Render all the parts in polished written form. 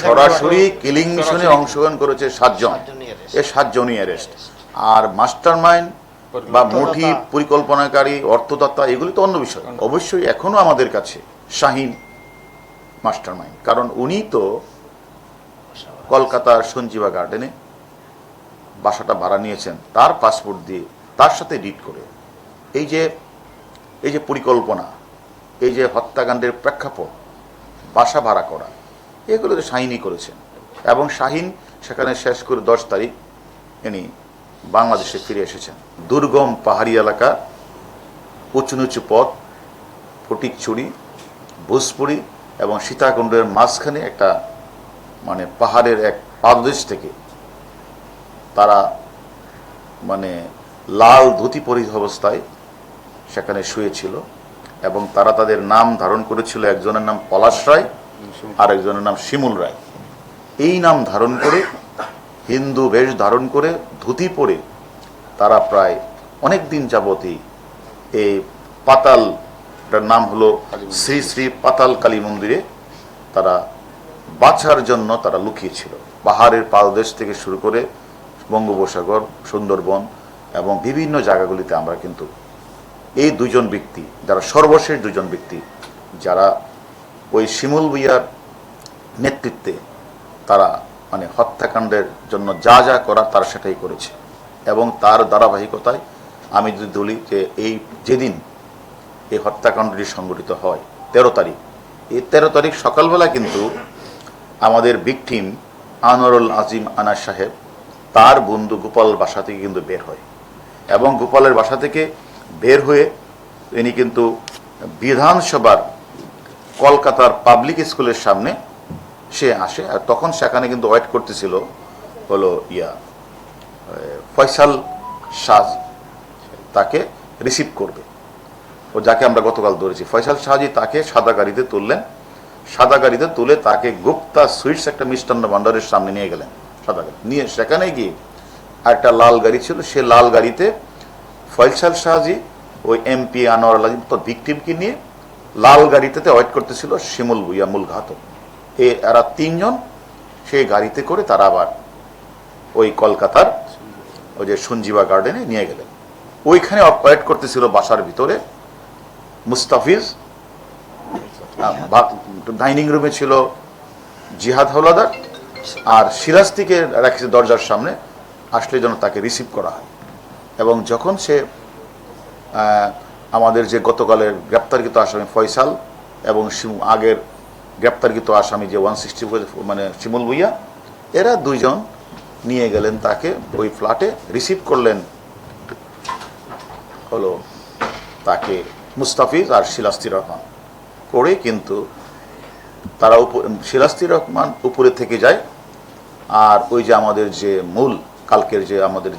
সরাসরি কিলিং মিশনে অংশগ্রহণ করেছে 7 জন, এই 7 জনই অ্যারেস্ট। আর মাস্টারমাইন্ড বা মোটিভ, পরিকল্পনাকারী, অর্থদাতা এগুলি তো অন্য বিষয়। অবশ্যই এখনো আমাদের কাছে শাহিন মাস্টারমাইন্ড, কারণ উনি তো কলকাতার সঞ্জীবা গার্ডেনে বাসাটা ভাড়া নিয়েছেন তার পাসপোর্ট দিয়ে, তার সাথে ডিট করে। এই যে পরিকল্পনা, এই যে হত্যাকাণ্ডের প্রেক্ষাপট, বাসা ভাড়া করা, এগুলো তো শাহিনই করেছেন। এবং শাহিন সেখানে শেষ করে 10 তারিখ ইনি বাংলাদেশে ফিরে এসেছেন। দুর্গম পাহাড়ি এলাকা, উঁচু নিচু পথ, ফটিকছড়ি, ভোজপুরি এবং সীতাকুণ্ডের মাঝখানে একটা মানে পাহাড়ের এক পাদদেশ থেকে তারা মানে লাল ধুতি পরিহিত অবস্থায় সেখানে শুয়েছিল। এবং তারা তাদের নাম ধারণ করেছিল, একজনের নাম পলাশ রায় আর একজনের নাম শিমুল রায়। এই নাম ধারণ করে, হিন্দু বেশ ধারণ করে, ধুতি পরে তারা প্রায় অনেক দিন যাবতই এই পাতালটার নাম হলো শ্রী শ্রী পাতাল কালী মন্দিরে তারা বাঁচার জন্য তারা লুকিয়েছিল। পাহাড়ের পাদদেশ থেকে শুরু করে বঙ্গোপসাগর, সুন্দরবন এবং বিভিন্ন জায়গাগুলিতে আমরা কিন্তু এই 2 জন ব্যক্তি, যারা সর্বশেষ 2 জন ব্যক্তি, যারা ওই শিমুল ভূঁইয়ার নেতৃত্বে তারা মানে হত্যাকাণ্ডের জন্য যা যা করার তারা সেটাই করেছে। এবং তার ধারাবাহিকতায় আমি যদি বলি যে এই যেদিন এই হত্যাকাণ্ডটি সংঘটিত হয় 13 তারিখ, এই 13 তারিখ সকালবেলা কিন্তু আমাদের ভিকটিম আনোয়ারুল আজিম আনাস সাহেব তার বন্ধু গোপাল বাসা থেকে কিন্তু বের হয়। এবং গোপালের বাসা থেকে বের হয়ে ইনি কিন্তু বিধানসভার কলকাতার পাবলিক স্কুলের সামনে সে আসে। আর তখন সেখানে কিন্তু ওয়েট করতেছিল হলো ফয়সাল শাহজি, তাকে রিসিভ করবে, ও যাকে আমরা গতকাল ধরেছি। ফয়সাল শাহজি তাকে সাদা গাড়িতে তুললেন, সাদা গাড়িতে তুলে তাকে গুপ্তা সুইটস একটা মিষ্টান্ন ভান্ডারের সামনে নিয়ে গেলেন। সাদা গাড়ি নিয়ে সেখানে গিয়ে একটা লাল গাড়ি ছিল, সে লাল গাড়িতে ফয়সাল শাহজি ওই এমপি আনোয়ার আজিম তো ভিকটিমকে নিয়ে লাল গাড়িতে ওয়েট করতেছিল শিমুল ভূঁইয়া মূল ঘাতক। এরা 3 জন সেই গাড়িতে করে তারা আবার ওই কলকাতার ওই যে সঞ্জীবা গার্ডেনে নিয়ে গেলেন। ওইখানে ওয়েট করতেছিল বাসার ভিতরে মুস্তাফিজ, ডাইনিং রুমে ছিল জিহাদ হাওলাদার, আর সিরাজদিকে রেখেছে দরজার সামনে, আসলে যেন তাকে রিসিভ করা হয়। এবং যখন সে আমাদের যে গতকালের গ্রেপ্তারকৃত আসামি ফয়সাল এবং আগের গ্রেপ্তারকৃত আসামি যে 160 মানে শিমুল ভূঁইয়া, এরা 2 জন নিয়ে গেলেন তাকে ওই ফ্ল্যাটে। রিসিভ করলেন হলো তাকে মুস্তাফিজ আর শিলাস্তি রহমান করে, কিন্তু তারা শিলাস্তি রহমান উপরে থেকে যায়। আর ওই যে আমাদের যে মূল কালকের যে আমাদের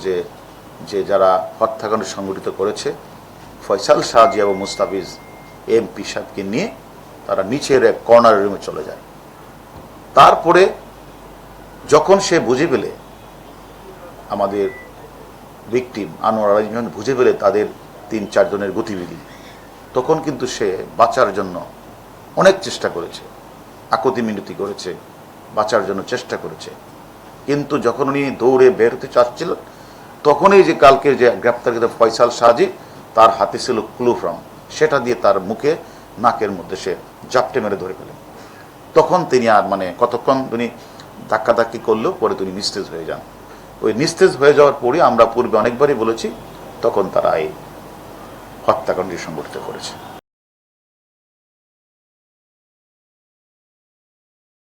যে যারা হত্যাকাণ্ড সংগঠিত করেছে ফয়সাল শাহজি এবং মুস্তাফিজ এমপি সাহেবকে নিয়ে তারা নিচের এক কর্নার রুমে চলে যায়। তারপরে যখন সে বুঝে পেলে, আমাদের ভিকটিম আনোয়ার আজিম বুঝে পেলে তাদের 3-4 জনের গতিবিধি, তখন কিন্তু সে বাঁচার জন্য অনেক চেষ্টা করেছে, আকুতি মিনতি করেছে, বাঁচার জন্য চেষ্টা করেছে। কিন্তু যখন উনি দৌড়ে বের হতে চাচ্ছিল, তখনই যে কালকের যে গ্রেপ্তারকৃত ফয়সাল শাহজি, তার হাতে ছিল ক্লুফ্রাম, সেটা দিয়ে তার মুখে নাকের মধ্যে সে জাপটে মেরে ধরে ফেলেন। তখন তিনি আর মানে কতক্ষণ তিনি ধাক্কাধাক্কি করলেও পরে তিনি নিস্তেজ হয়ে যান। ওই নিস্তেজ হয়ে যাওয়ার পরে আমরা পূর্বে অনেকবারই বলেছি, তখন তারা এই হত্যাকাণ্ডটি সংঘটিত করেছে।